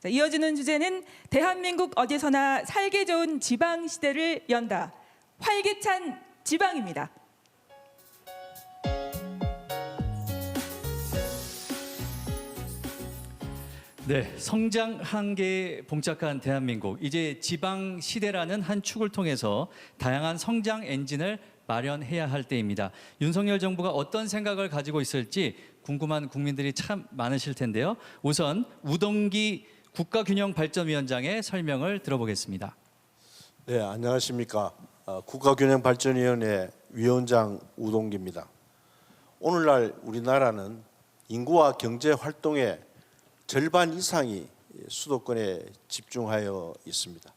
자, 이어지는 주제는 대한민국 어디서나 살기 좋은 지방 시대를 연다. 활기찬 지방입니다. 네, 성장 한계에 봉착한 대한민국. 이제 지방 시대라는 한 축을 통해서 다양한 성장 엔진을 마련해야 할 때입니다. 윤석열 정부가 어떤 생각을 가지고 있을지 궁금한 국민들이 참 많으실 텐데요. 우선 우동기 국가균형발전위원장의 설명을 들어보겠습니다. 네, 안녕하십니까. 국가균형발전위원회 위원장 우동기입니다. 오늘날 우리나라는 인구와 경제 활동의 절반 이상이 수도권에 집중하여 있습니다.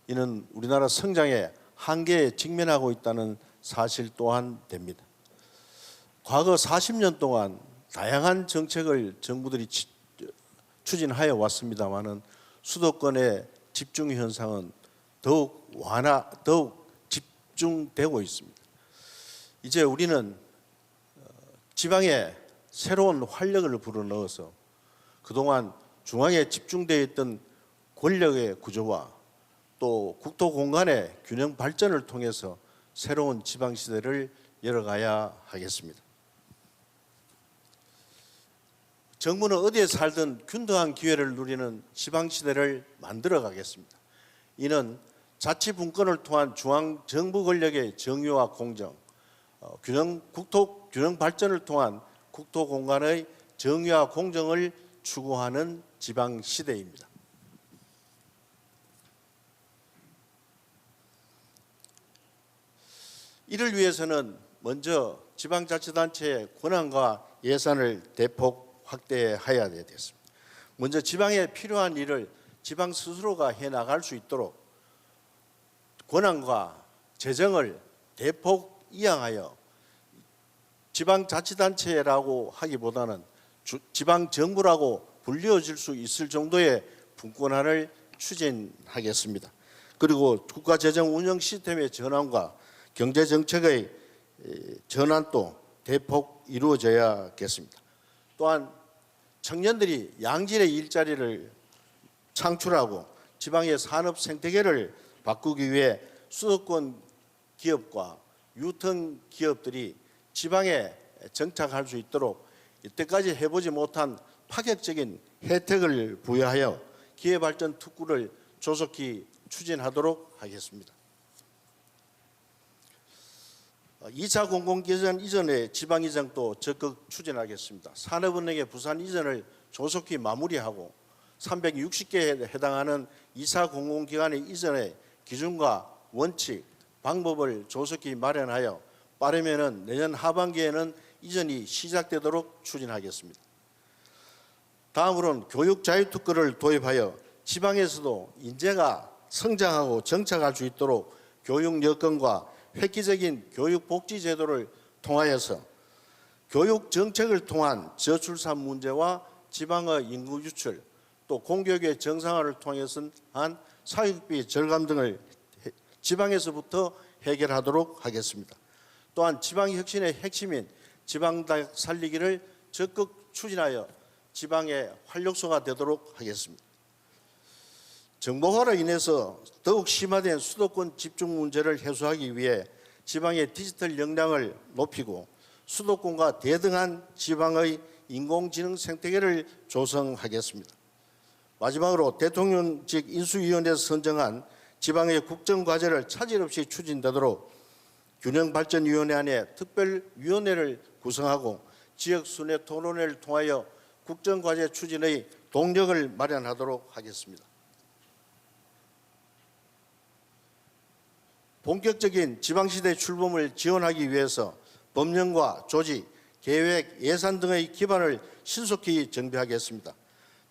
이는 우리나라 성장의 한계에 직면하고 있다는 사실 또한 됩니다. 과거 40년 동안 다양한 정책을 정부들이 추진하여 왔습니다마는 수도권의 집중 현상은 더욱 집중되고 있습니다. 이제 우리는 지방에 새로운 활력을 불어넣어서 그동안 중앙에 집중되어 있던 권력의 구조와 또 국토 공간의 균형 발전을 통해서 새로운 지방 시대를 열어가야 하겠습니다. 정부는 어디에 살든 균등한 기회를 누리는 지방 시대를 만들어 가겠습니다. 이는 자치분권을 통한 중앙 정부 권력의 정의와 공정, 국토 균형 발전을 통한 국토 공간의 정의와 공정을 추구하는 지방 시대입니다. 이를 위해서는 먼저 지방자치단체의 권한과 예산을 대폭 확대해야 되겠습니다. 먼저 지방에 필요한 일을 지방 스스로가 해나갈 수 있도록 권한과 재정을 대폭 이양하여 지방자치단체라고 하기보다는 지방정부라고 불리워질 수 있을 정도의 분권화를 추진하겠습니다. 그리고 국가재정 운영 시스템의 전환과 경제정책의 전환도 대폭 이루어져야겠습니다. 또한 청년들이 양질의 일자리를 창출하고 지방의 산업 생태계를 바꾸기 위해 수도권 기업과 유통 기업들이 지방에 정착할 수 있도록 이때까지 해보지 못한 파격적인 혜택을 부여하여 기회발전 특구를 조속히 추진하도록 하겠습니다. 2차 공공기관 이전의 지방 이전도 적극 추진하겠습니다. 산업은행의 부산 이전을 조속히 마무리하고 360개에 해당하는 2차 공공기관의 이전의 기준과 원칙, 방법을 조속히 마련하여 빠르면은 내년 하반기에는 이전이 시작되도록 추진하겠습니다. 다음으로는 교육 자유특구를 도입하여 지방에서도 인재가 성장하고 정착할 수 있도록 교육 여건과 획기적인 교육 복지 제도를 통하여서 교육 정책을 통한 저출산 문제와 지방의 인구 유출, 또 공교육의 정상화를 통해서 한 사육비 절감 등을 지방에서부터 해결하도록 하겠습니다. 또한 지방혁신의 핵심인 지방대학 살리기를 적극 추진하여 지방의 활력소가 되도록 하겠습니다. 정보화로 인해서 더욱 심화된 수도권 집중 문제를 해소하기 위해 지방의 디지털 역량을 높이고 수도권과 대등한 지방의 인공지능 생태계를 조성하겠습니다. 마지막으로 대통령직 인수위원회에서 선정한 지방의 국정과제를 차질 없이 추진되도록 균형발전위원회 안에 특별위원회를 구성하고 지역순회 토론회를 통하여 국정과제 추진의 동력을 마련하도록 하겠습니다. 본격적인 지방시대 출범을 지원하기 위해서 법령과 조직, 계획, 예산 등의 기반을 신속히 정비하겠습니다.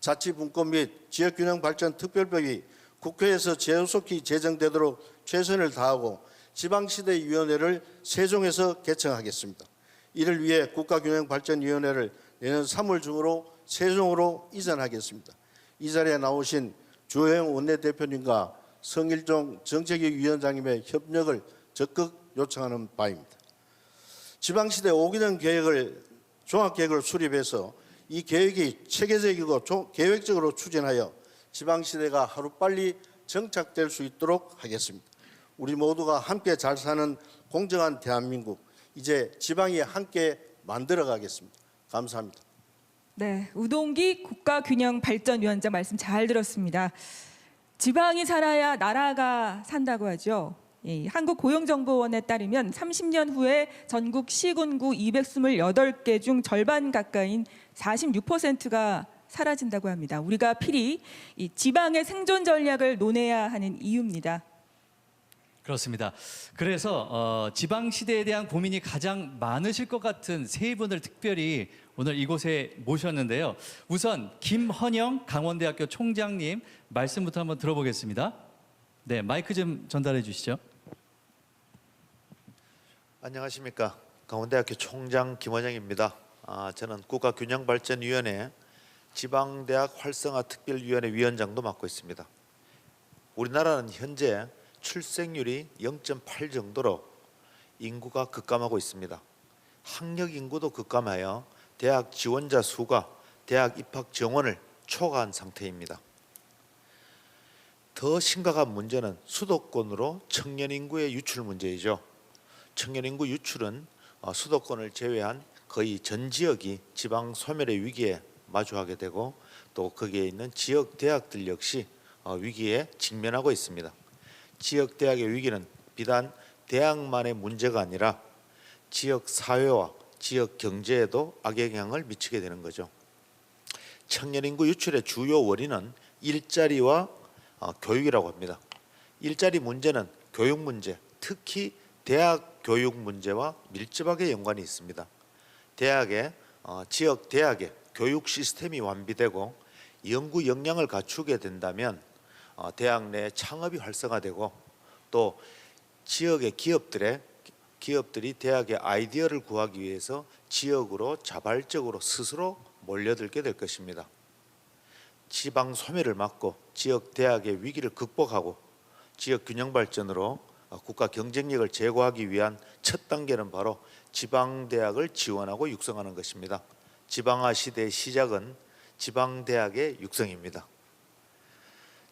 자치분권 및 지역균형발전특별법이 국회에서 제속히 제정되도록 최선을 다하고 지방시대위원회를 세종에서 개청하겠습니다. 이를 위해 국가균형발전위원회를 내년 3월 중으로 세종으로 이전하겠습니다. 이 자리에 나오신 주호영 원내대표님과 성일종 정책위원장님의 협력을 적극 요청하는 바입니다. 지방시대 5개년 계획을 종합계획을 수립해서 이 계획이 체계적이고 계획적으로 추진하여 지방시대가 하루빨리 정착될 수 있도록 하겠습니다. 우리 모두가 함께 잘 사는 공정한 대한민국, 이제 지방이 함께 만들어 가겠습니다. 감사합니다. 네, 우동기 국가균형발전위원장 말씀 잘 들었습니다. 지방이 살아야 나라가 산다고 하죠. 한국고용정보원에 따르면 30년 후에 전국 시군구 228개 중 절반 가까이인 46%가 사라진다고 합니다. 우리가 필히 이 지방의 생존 전략을 논해야 하는 이유입니다. 그렇습니다. 그래서 지방 시대에 대한 고민이 가장 많으실 것 같은 세 분을 특별히 오늘 이곳에 모셨는데요. 우선 김헌영 강원대학교 총장님 말씀부터 한번 들어보겠습니다. 네, 마이크 좀 전달해 주시죠. 안녕하십니까. 강원대학교 총장 김헌영입니다. 저는 국가균형발전위원회 지방대학 활성화 특별위원회 위원장도 맡고 있습니다. 우리나라는 현재 출생률이 0.8 정도로 인구가 급감하고 있습니다. 학력 인구도 급감하여 대학 지원자 수가 대학 입학 정원을 초과한 상태입니다. 더 심각한 문제는 수도권으로 청년 인구의 유출 문제이죠. 청년 인구 유출은 수도권을 제외한 거의 전 지역이 지방 소멸의 위기에 마주하게 되고 또 거기에 있는 지역 대학들 역시 위기에 직면하고 있습니다. 지역 대학의 위기는 비단 대학만의 문제가 아니라 지역 사회와 지역 경제에도 악영향을 미치게 되는 거죠. 청년 인구 유출의 주요 원인은 일자리와 교육이라고 합니다. 일자리 문제는 교육 문제, 특히 대학 교육 문제와 밀접하게 연관이 있습니다. 지역 대학의 교육 시스템이 완비되고 연구 역량을 갖추게 된다면 대학 내 창업이 활성화되고 또 지역의 기업들이 대학의 아이디어를 구하기 위해서 지역으로 자발적으로 스스로 몰려들게 될 것입니다. 지방 소멸을 막고 지역 대학의 위기를 극복하고 지역 균형 발전으로 국가 경쟁력을 제고하기 위한 첫 단계는 바로 지방 대학을 지원하고 육성하는 것입니다. 지방화 시대의 시작은 지방 대학의 육성입니다.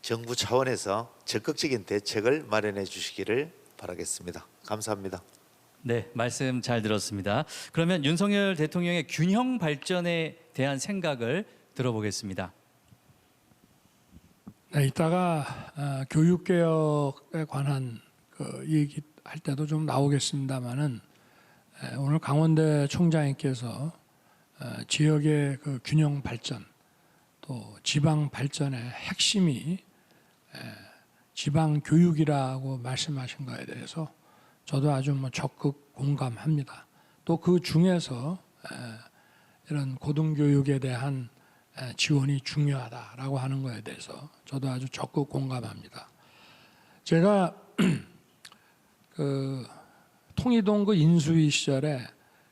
정부 차원에서 적극적인 대책을 마련해 주시기를 바라겠습니다. 감사합니다. 네, 말씀 잘 들었습니다. 그러면 윤석열 대통령의 균형 발전에 대한 생각을 들어보겠습니다. 네, 이따가 교육 개혁에 관한 그 얘기할 때도 좀 나오겠습니다만은 오늘 강원대 총장님께서 지역의 그 균형 발전 또 지방 발전의 핵심이 지방 교육이라고 말씀하신 거에 대해서 저도 아주 적극 공감합니다. 또 그 중에서 이런 고등교육에 대한 지원이 중요하다라고 하는 거에 대해서 저도 아주 적극 공감합니다. 제가 그 통이동 그 인수위 시절에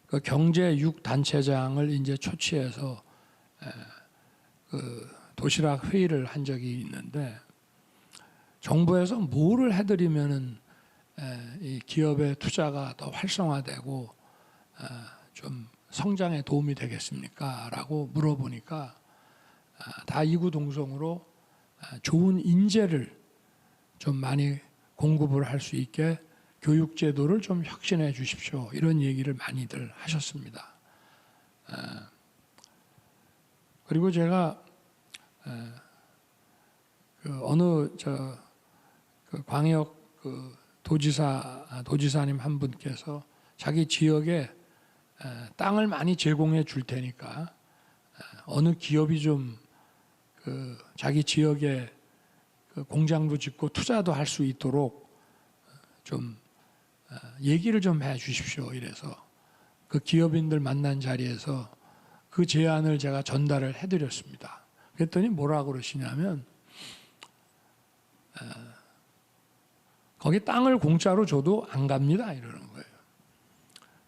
그 경제 6단체장을 이제 초치해서 그 도시락 회의를 한 적이 있는데 정부에서 뭐를 해드리면은 이 기업의 투자가 더 활성화되고 좀 성장에 도움이 되겠습니까?라고 물어보니까 다 이구동성으로 좋은 인재를 좀 많이 공급을 할 수 있게 교육 제도를 좀 혁신해 주십시오. 이런 얘기를 많이들 하셨습니다. 그리고 제가 그 어느 그 광역 그 도지사님 한 분께서 자기 지역에 땅을 많이 제공해 줄 테니까 어느 기업이 좀 그 자기 지역에 그 공장도 짓고 투자도 할 수 있도록 좀 얘기를 좀 해 주십시오. 이래서 그 기업인들 만난 자리에서 그 제안을 제가 전달을 해드렸습니다. 그랬더니 뭐라 그러시냐면 거기 땅을 공짜로 줘도 안 갑니다. 이러는 거예요.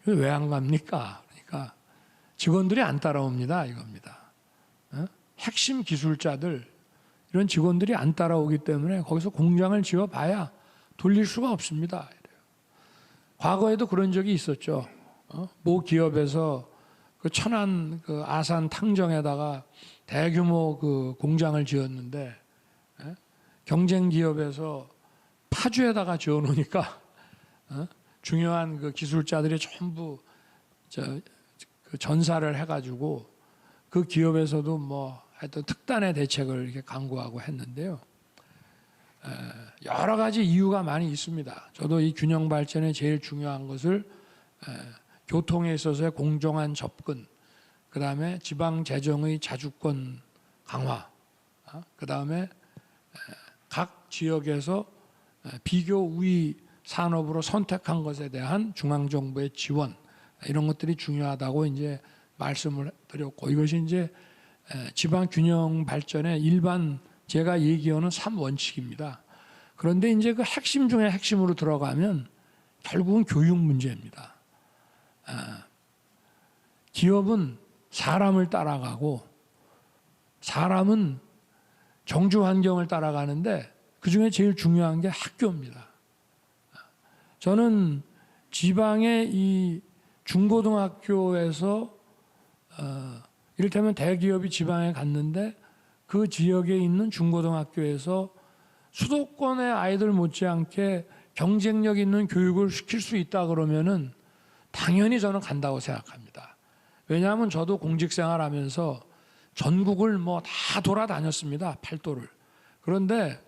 왜 안 갑니까? 그러니까 직원들이 안 따라옵니다. 이겁니다. 핵심 기술자들 이런 직원들이 안 따라오기 때문에 거기서 공장을 지어봐야 돌릴 수가 없습니다. 이래요. 과거에도 그런 적이 있었죠. 모 기업에서 그 천안 그 아산 탕정에다가 대규모 그 공장을 지었는데 경쟁 기업에서 파주에다가 지어놓으니까 중요한 그 기술자들이 전부 그 전사를 해가지고 그 기업에서도 뭐 하여튼 특단의 대책을 이렇게 강구하고 했는데요. 여러 가지 이유가 많이 있습니다. 저도 이 균형 발전에 제일 중요한 것을 교통에 있어서의 공정한 접근, 그 다음에 지방 재정의 자주권 강화, 그 다음에 각 지역에서 비교 우위 산업으로 선택한 것에 대한 중앙 정부의 지원, 이런 것들이 중요하다고 이제 말씀을 드렸고, 이것이 이제 지방 균형 발전의 일반 제가 얘기하는 3원칙입니다. 그런데 이제 그 핵심 중에 핵심으로 들어가면 결국은 교육 문제입니다. 기업은 사람을 따라가고 사람은 정주 환경을 따라가는데 그중에 제일 중요한 게 학교입니다. 저는 지방의 이 중고등학교에서 이를테면 대기업이 지방에 갔는데 그 지역에 있는 중고등학교에서 수도권의 아이들 못지않게 경쟁력 있는 교육을 시킬 수 있다 그러면은 당연히 저는 간다고 생각합니다. 왜냐하면 저도 공직생활하면서 전국을 뭐 다 돌아다녔습니다. 팔도를. 그런데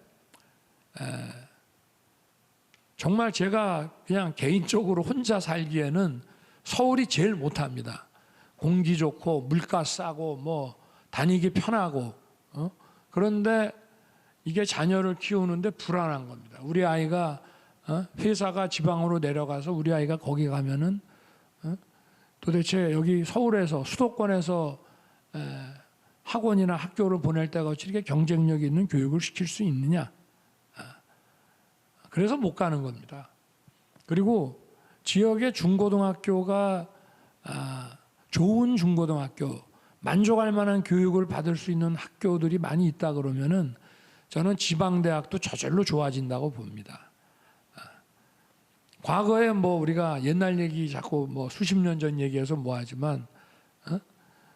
정말 제가 그냥 개인적으로 혼자 살기에는 서울이 제일 못합니다. 공기 좋고 물가 싸고 뭐 다니기 편하고 그런데 이게 자녀를 키우는데 불안한 겁니다. 우리 아이가 회사가 지방으로 내려가서 우리 아이가 거기 가면은 도대체 여기 서울에서 수도권에서 학원이나 학교를 보낼 때가 어찌 이렇게 경쟁력 있는 교육을 시킬 수 있느냐. 그래서 못 가는 겁니다. 그리고 지역의 중고등학교가 좋은 중고등학교, 만족할 만한 교육을 받을 수 있는 학교들이 많이 있다 그러면은 저는 지방대학도 저절로 좋아진다고 봅니다. 과거에 뭐 우리가 옛날 얘기 자꾸 뭐 수십 년 전 얘기해서 뭐 하지만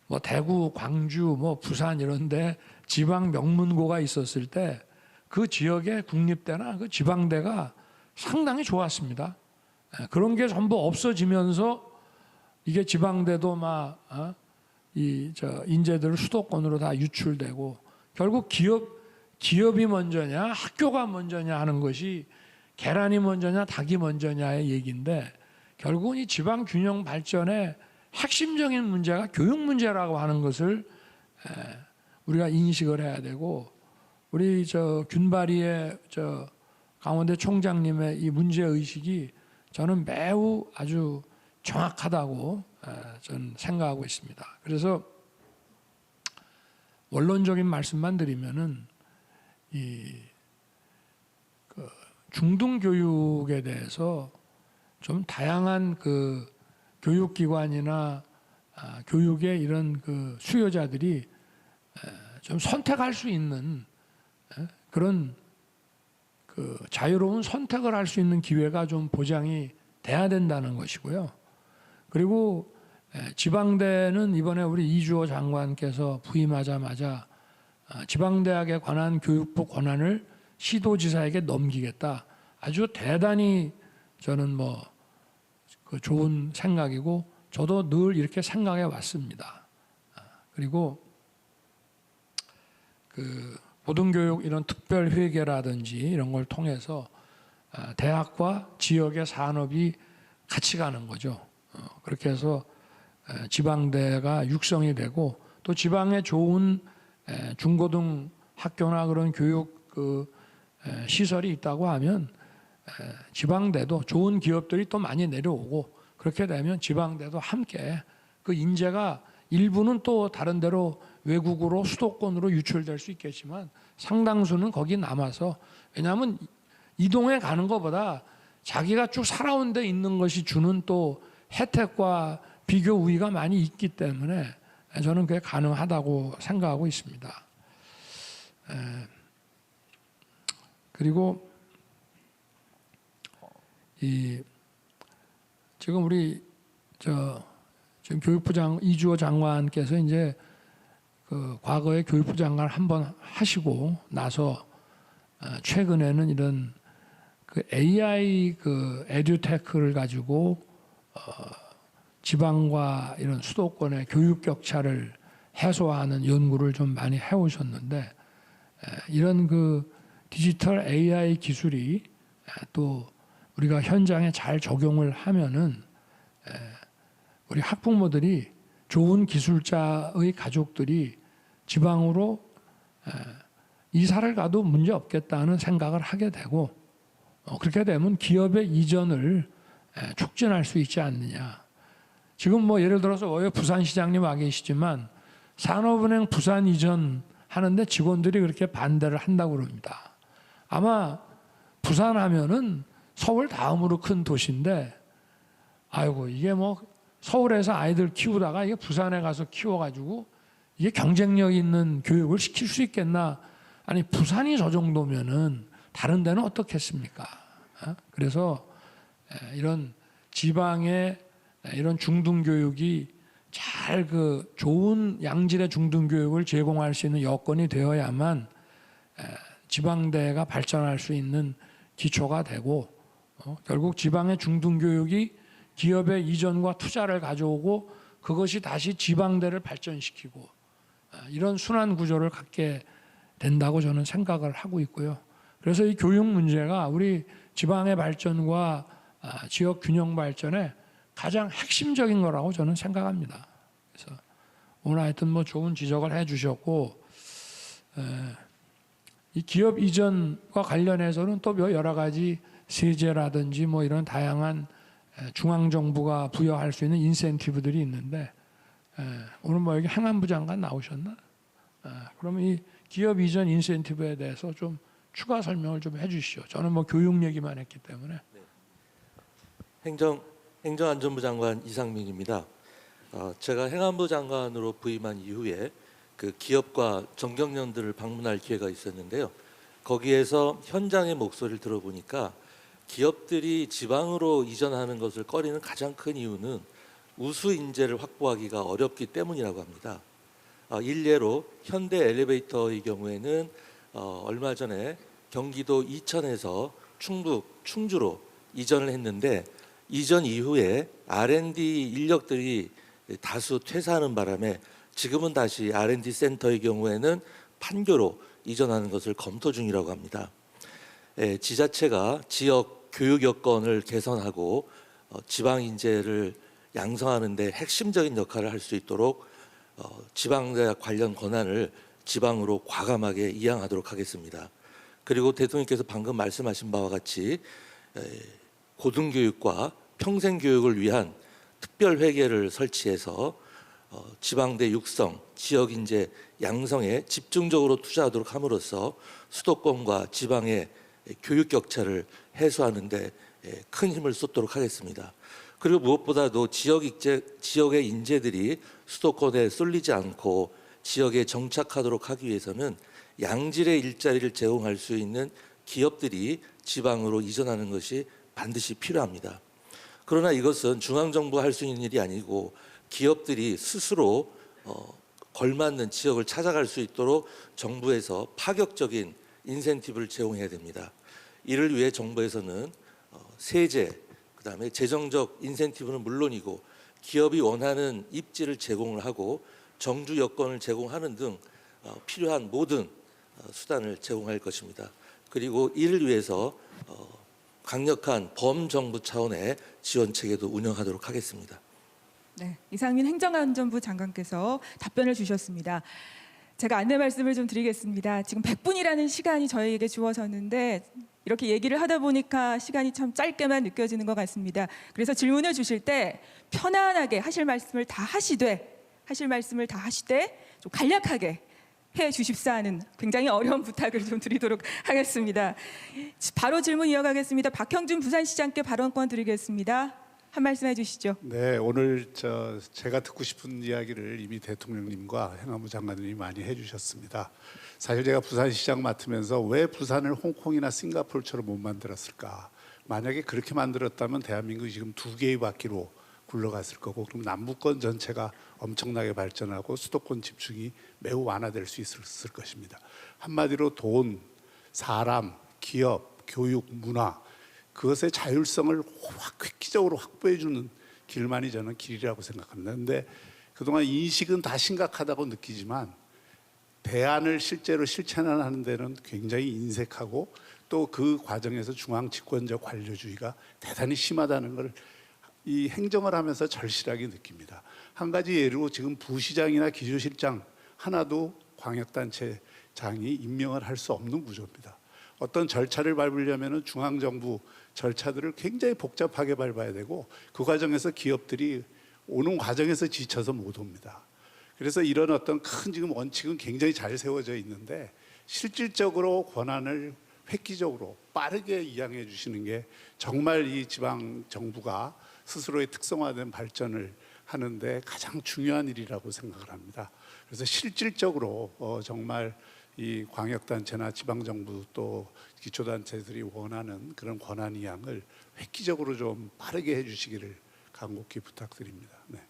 뭐 대구, 광주, 뭐 부산 이런데 지방 명문고가 있었을 때 그 지역의 국립대나 그 지방대가 상당히 좋았습니다. 그런 게 전부 없어지면서 이게 지방대도 막 인재들 수도권으로 다 유출되고 결국 기업이 먼저냐 학교가 먼저냐 하는 것이 계란이 먼저냐 닭이 먼저냐의 얘기인데 결국은 이 지방 균형 발전의 핵심적인 문제가 교육 문제라고 하는 것을 우리가 인식을 해야 되고 우리 균바리의 강원대 총장님의 이 문제 의식이 저는 매우 아주 정확하다고 저는 생각하고 있습니다. 그래서 원론적인 말씀만 드리면은 중등 교육에 대해서 좀 다양한 그 교육기관이나 교육의 이런 그 수요자들이 좀 선택할 수 있는 그런 그 자유로운 선택을 할 수 있는 기회가 좀 보장이 돼야 된다는 것이고요. 그리고 지방대는 이번에 우리 이주호 장관께서 부임하자마자 지방대학에 관한 교육부 권한을 시도지사에게 넘기겠다. 아주 대단히 저는 뭐 그 좋은 생각이고 저도 늘 이렇게 생각해 왔습니다. 그리고 그 고등교육 이런 특별회계라든지 이런 걸 통해서 대학과 지역의 산업이 같이 가는 거죠. 그렇게 해서 지방대가 육성이 되고 또 지방에 좋은 중고등 학교나 그런 교육 그 시설이 있다고 하면 지방대도 좋은 기업들이 또 많이 내려오고 그렇게 되면 지방대도 함께 그 인재가 일부는 또 다른 데로 외국으로 수도권으로 유출될 수 있겠지만 상당수는 거기 남아서 왜냐하면 이동해 가는 것보다 자기가 쭉 살아온 데 있는 것이 주는 또 혜택과 비교 우위가 많이 있기 때문에 저는 그게 가능하다고 생각하고 있습니다. 그리고 지금 우리 지금 교육부 이주호 장관께서 이제 그 과거에 교육부 장관 한번 하시고 나서 최근에는 이런 그 AI 그 에듀테크를 가지고 지방과 이런 수도권의 교육 격차를 해소하는 연구를 좀 많이 해오셨는데 이런 그 디지털 AI 기술이 또 우리가 현장에 잘 적용을 하면은 우리 학부모들이 좋은 기술자의 가족들이 지방으로 이사를 가도 문제 없겠다는 생각을 하게 되고 그렇게 되면 기업의 이전을 촉진할 수 있지 않느냐. 지금 뭐 예를 들어서 왜 부산시장님 와 계시지만 산업은행 부산 이전 하는데 직원들이 그렇게 반대를 한다고 그럽니다. 아마 부산 하면은 서울 다음으로 큰 도시인데 아이고 이게 뭐 서울에서 아이들 키우다가 이게 부산에 가서 키워가지고 이게 경쟁력 있는 교육을 시킬 수 있겠나? 아니 부산이 저 정도면은 다른 데는 어떻겠습니까? 그래서 이런 지방의 이런 중등교육이 잘 그 좋은 양질의 중등교육을 제공할 수 있는 여건이 되어야만 지방대가 발전할 수 있는 기초가 되고 결국 지방의 중등교육이 기업의 이전과 투자를 가져오고 그것이 다시 지방대를 발전시키고 이런 순환 구조를 갖게 된다고 저는 생각을 하고 있고요. 그래서 이 교육 문제가 우리 지방의 발전과 지역 균형 발전에 가장 핵심적인 거라고 저는 생각합니다. 그래서 오늘 하여튼 뭐 좋은 지적을 해주셨고 이 기업 이전과 관련해서는 또 여러 가지 세제라든지 뭐 이런 다양한 중앙 정부가 부여할 수 있는 인센티브들이 있는데 오늘 뭐 여기 행안부 장관 나오셨나? 그러면 이 기업 이전 인센티브에 대해서 좀 추가 설명을 좀 해주시죠. 저는 뭐 교육 얘기만 했기 때문에. 행정안전부 장관 이상민입니다. 제가 행안부 장관으로 부임한 이후에 그 기업과 정경련들을 방문할 기회가 있었는데요. 거기에서 현장의 목소리를 들어보니까 기업들이 지방으로 이전하는 것을 꺼리는 가장 큰 이유는 우수 인재를 확보하기가 어렵기 때문이라고 합니다. 일례로 현대 엘리베이터의 경우에는 얼마 전에 경기도 이천에서 충북 충주로 이전을 했는데 이전 이후에 R&D 인력들이 다수 퇴사하는 바람에 지금은 다시 R&D 센터의 경우에는 판교로 이전하는 것을 검토 중이라고 합니다. 지자체가 지역 교육 여건을 개선하고 지방 인재를 양성하는 데 핵심적인 역할을 할 수 있도록 지방대학 관련 권한을 지방으로 과감하게 이양하도록 하겠습니다. 그리고 대통령께서 방금 말씀하신 바와 같이 고등교육과 평생교육을 위한 특별회계를 설치해서 지방대 육성, 지역인재 양성에 집중적으로 투자하도록 함으로써 수도권과 지방의 교육 격차를 해소하는 데 큰 힘을 쏟도록 하겠습니다. 그리고 무엇보다도 지역의 인재들이 수도권에 쏠리지 않고 지역에 정착하도록 하기 위해서는 양질의 일자리를 제공할 수 있는 기업들이 지방으로 이전하는 것이 반드시 필요합니다. 그러나 이것은 중앙정부가 할 수 있는 일이 아니고 기업들이 스스로 걸맞는 지역을 찾아갈 수 있도록 정부에서 파격적인 인센티브를 제공해야 됩니다. 이를 위해 정부에서는 세제, 그다음에 재정적 인센티브는 물론이고 기업이 원하는 입지를 제공을 하고 정주 여건을 제공하는 등 필요한 모든 수단을 제공할 것입니다. 그리고 이를 위해서 강력한 범정부 차원의 지원 체계도 운영하도록 하겠습니다. 네, 이상민 행정안전부 장관께서 답변을 주셨습니다. 제가 안내 말씀을 좀 드리겠습니다. 지금 100분이라는 시간이 저희에게 주어졌는데 이렇게 얘기를 하다 보니까 시간이 참 짧게만 느껴지는 것 같습니다. 그래서 질문을 주실 때 편안하게 하실 말씀을 다 하시되 좀 간략하게 해 주십사 하는 굉장히 어려운 부탁을 좀 드리도록 하겠습니다. 바로 질문 이어가겠습니다. 박형준 부산시장께 발언권 드리겠습니다. 한 말씀 해주시죠. 네, 오늘 제가 듣고 싶은 이야기를 이미 대통령님과 행안부 장관님이 많이 해주셨습니다. 사실 제가 부산시장 맡으면서 왜 부산을 홍콩이나 싱가포르처럼 못 만들었을까? 만약에 그렇게 만들었다면 대한민국이 지금 2개의 바퀴로 굴러갔을 거고, 그럼 남부권 전체가 엄청나게 발전하고 수도권 집중이 매우 완화될 수 있을 것입니다. 한마디로 돈, 사람, 기업, 교육, 문화 그것의 자율성을 획기적으로 확보해주는 길만이 저는 길이라고 생각합니다. 그런데 그동안 인식은 다 심각하다고 느끼지만 대안을 실제로 실천하는 데는 굉장히 인색하고 또 그 과정에서 중앙 집권적 관료주의가 대단히 심하다는 걸 이 행정을 하면서 절실하게 느낍니다. 한 가지 예로 지금 부시장이나 기조실장 하나도 광역단체장이 임명을 할 수 없는 구조입니다. 어떤 절차를 밟으려면 중앙정부 절차들을 굉장히 복잡하게 밟아야 되고 그 과정에서 기업들이 오는 과정에서 지쳐서 못 옵니다. 그래서 이런 어떤 큰 지금 원칙은 굉장히 잘 세워져 있는데 실질적으로 권한을 획기적으로 빠르게 이양해 주시는 게 정말 이 지방 정부가 스스로의 특성화된 발전을 하는데 가장 중요한 일이라고 생각을 합니다. 그래서 실질적으로 정말 이 광역단체나 지방정부 또 기초단체들이 원하는 그런 권한 이양을 획기적으로 좀 빠르게 해주시기를 간곡히 부탁드립니다. 네.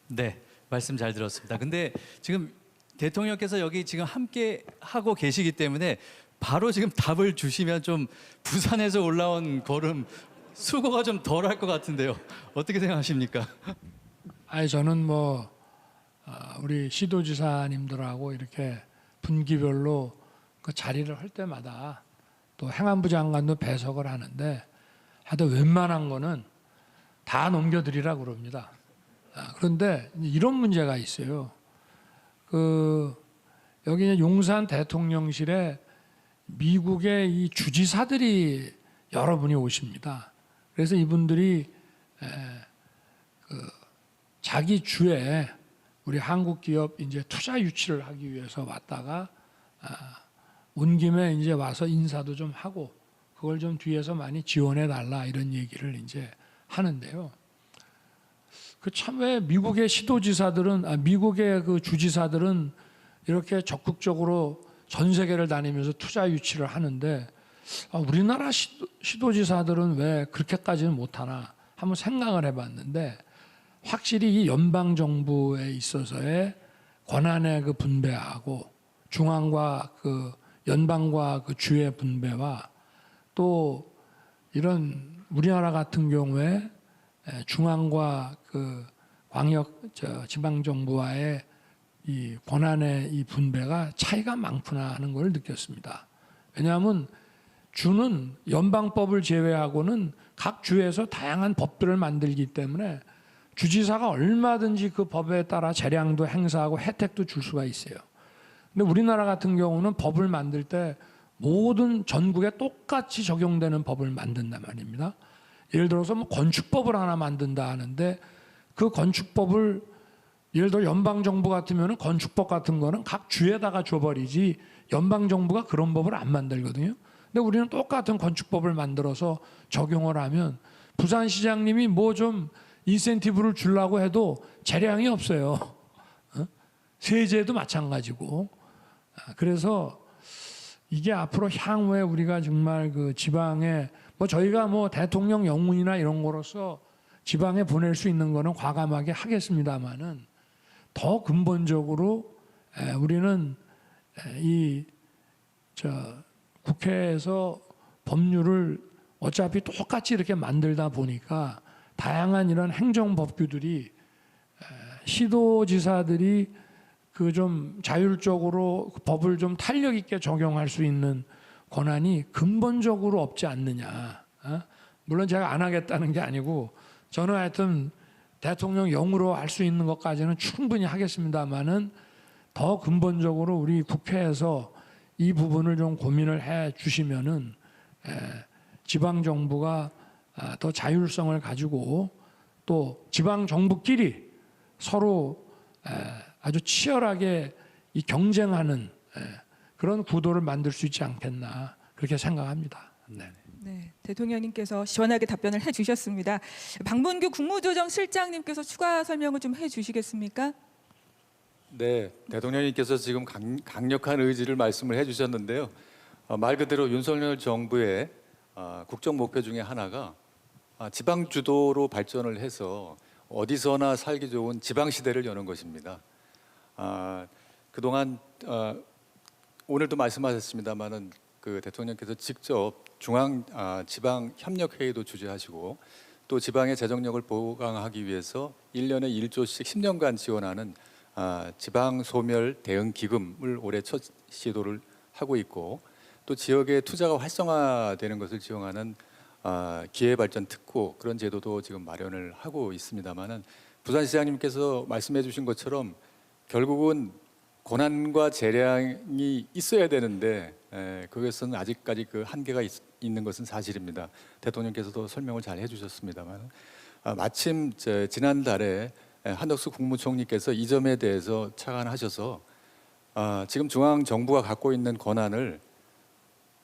네, 말씀 잘 들었습니다. 근데 지금 대통령께서 여기 지금 함께 하고 계시기 때문에 바로 지금 답을 주시면 좀 부산에서 올라온 걸음 수고가 좀 덜할 것 같은데요. 어떻게 생각하십니까? 아니 저는 뭐 우리 시도지사님들하고 이렇게 분기별로 그 자리를 할 때마다 또 행안부 장관도 배석을 하는데 하여튼 웬만한 거는 다 넘겨드리라 그럽니다. 그런데 이런 문제가 있어요. 그 여기 용산 대통령실에 미국의 이 주지사들이 여러분이 오십니다. 그래서 이분들이 자기 주에 우리 한국 기업 이제 투자 유치를 하기 위해서 왔다가 온 김에 이제 와서 인사도 좀 하고 그걸 좀 뒤에서 많이 지원해 달라 이런 얘기를 이제 하는데요. 그 참 왜 미국의 시도지사들은 미국의 그 주지사들은 이렇게 적극적으로 전 세계를 다니면서 투자 유치를 하는데 우리나라 시도지사들은 왜 그렇게까지는 못하나 한번 생각을 해봤는데 확실히 이 연방 정부에 있어서의 권한의 그 분배하고 중앙과 그 연방과 그 주의 분배와 또 이런 우리나라 같은 경우에 중앙과 그 광역 지방 정부와의 이 권한의 이 분배가 차이가 많구나 하는 걸 느꼈습니다. 왜냐하면 주는 연방법을 제외하고는 각 주에서 다양한 법들을 만들기 때문에 주지사가 얼마든지 그 법에 따라 재량도 행사하고 혜택도 줄 수가 있어요. 근데 우리나라 같은 경우는 법을 만들 때 모든 전국에 똑같이 적용되는 법을 만든단 말입니다. 예를 들어서 뭐 건축법을 하나 만든다 하는데 그 건축법을 예를 들어 연방정부 같으면 건축법 같은 거는 각 주에다가 줘버리지 연방정부가 그런 법을 안 만들거든요. 근데 우리는 똑같은 건축법을 만들어서 적용을 하면 부산시장님이 뭐 좀 인센티브를 주려고 해도 재량이 없어요. 세제도 마찬가지고. 그래서 이게 앞으로 향후에 우리가 정말 그 지방에 뭐 저희가 뭐 대통령 영문이나 이런 거로서 지방에 보낼 수 있는 거는 과감하게 하겠습니다만은 더 근본적으로 우리는 이 국회에서 법률을 어차피 똑같이 이렇게 만들다 보니까 다양한 이런 행정 법규들이 시도지사들이 그 좀 자율적으로 법을 좀 탄력 있게 적용할 수 있는 권한이 근본적으로 없지 않느냐. 물론 제가 안 하겠다는 게 아니고 저는 하여튼 대통령 영으로 할 수 있는 것까지는 충분히 하겠습니다만은 더 근본적으로 우리 국회에서 이 부분을 좀 고민을 해 주시면은 지방 정부가 더 자율성을 가지고 또 지방 정부끼리 서로 아주 치열하게 이 경쟁하는 그런 구도를 만들 수 있지 않겠나 그렇게 생각합니다. 네. 네, 대통령님께서 시원하게 답변을 해주셨습니다. 박문규 국무조정실장님께서 추가 설명을 좀 해주시겠습니까? 네, 대통령님께서 지금 강력한 의지를 말씀을 해주셨는데요. 말 그대로 윤석열 정부의 국정 목표 중에 하나가 지방 주도로 발전을 해서 어디서나 살기 좋은 지방 시대를 여는 것입니다. 그동안 오늘도 말씀하셨습니다마는 그 대통령께서 직접 중앙 지방 협력 회의도 주재하시고 또 지방의 재정력을 보강하기 위해서 1년에 1조씩 10년간 지원하는 지방 소멸 대응 기금을 올해 첫 시도를 하고 있고 또 지역의 투자가 활성화되는 것을 지원하는 기회발전 특구 그런 제도도 지금 마련을 하고 있습니다만은 부산시장님께서 말씀해 주신 것처럼 결국은 권한과 재량이 있어야 되는데 그것은 아직까지 그 한계가 있는 것은 사실입니다. 대통령께서도 설명을 잘 해주셨습니다만 마침 지난달에 한덕수 국무총리께서 이 점에 대해서 착안하셔서 지금 중앙 정부가 갖고 있는 권한을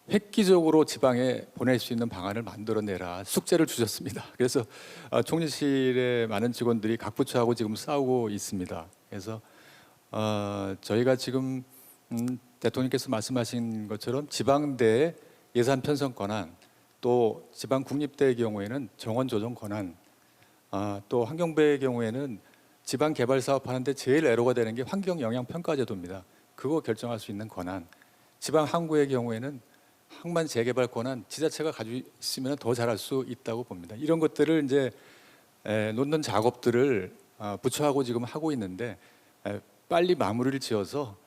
획기적으로 지방에 보낼 수 있는 방안을 만들어내라 숙제를 주셨습니다. 그래서 총리실의 많은 직원들이 각 부처하고 지금 싸우고 있습니다. 그래서 저희가 지금 대통령께서 말씀하신 것처럼 지방대 예산 편성 권한, 또 지방 국립대의 경우에는 정원 조정 권한, 또 환경부의 경우에는 지방 개발 사업 하는데 제일 애로가 되는 게 환경 영향 평가 제도입니다. 그거 결정할 수 있는 권한. 지방 항구의 경우에는 항만 재개발 권한 지자체가 가지고 있으면 더 잘할 수 있다고 봅니다. 이런 것들을 이제 놓는 작업들을 부처하고 지금 하고 있는데 빨리 마무리를 지어서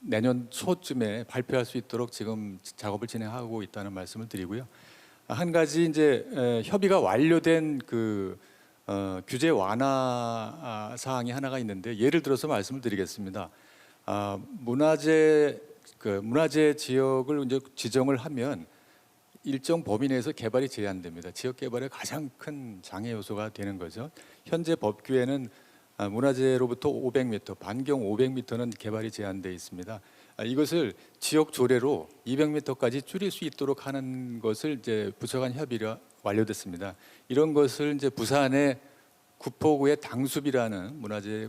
내년 초쯤에 발표할 수 있도록 지금 작업을 진행하고 있다는 말씀을 드리고요. 한 가지 이제 협의가 완료된 그 규제 완화 사항이 하나가 있는데 예를 들어서 말씀을 드리겠습니다. 문화재 지역을 이제 지정을 하면 일정 범위 내에서 개발이 제한됩니다. 지역 개발의 가장 큰 장애 요소가 되는 거죠. 현재 법규에는 문화재로부터 500m, 반경 500m는 개발이 제한되어 있습니다. 이것을 지역 조례로 200m까지 줄일 수 있도록 하는 것을 이제 부처 간 협의가 완료됐습니다. 이런 것을 이제 부산의 구포구의 당숲이라는 문화재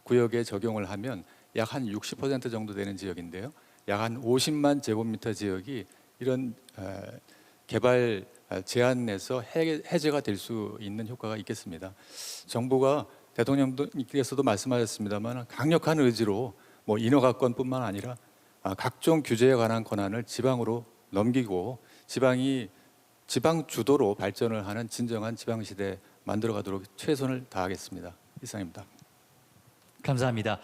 구역에 적용을 하면 약 한 60% 정도 되는 지역인데요. 약 한 50만 제곱미터 지역이 이런 개발 제한에서 해제가 될 수 있는 효과가 있겠습니다. 정부가 대통령께서도 말씀하셨습니다만 강력한 의지로 뭐 인허가권뿐만 아니라 각종 규제에 관한 권한을 지방으로 넘기고 지방이 지방 주도로 발전을 하는 진정한 지방시대 만들어가도록 최선을 다하겠습니다. 이상입니다. 감사합니다.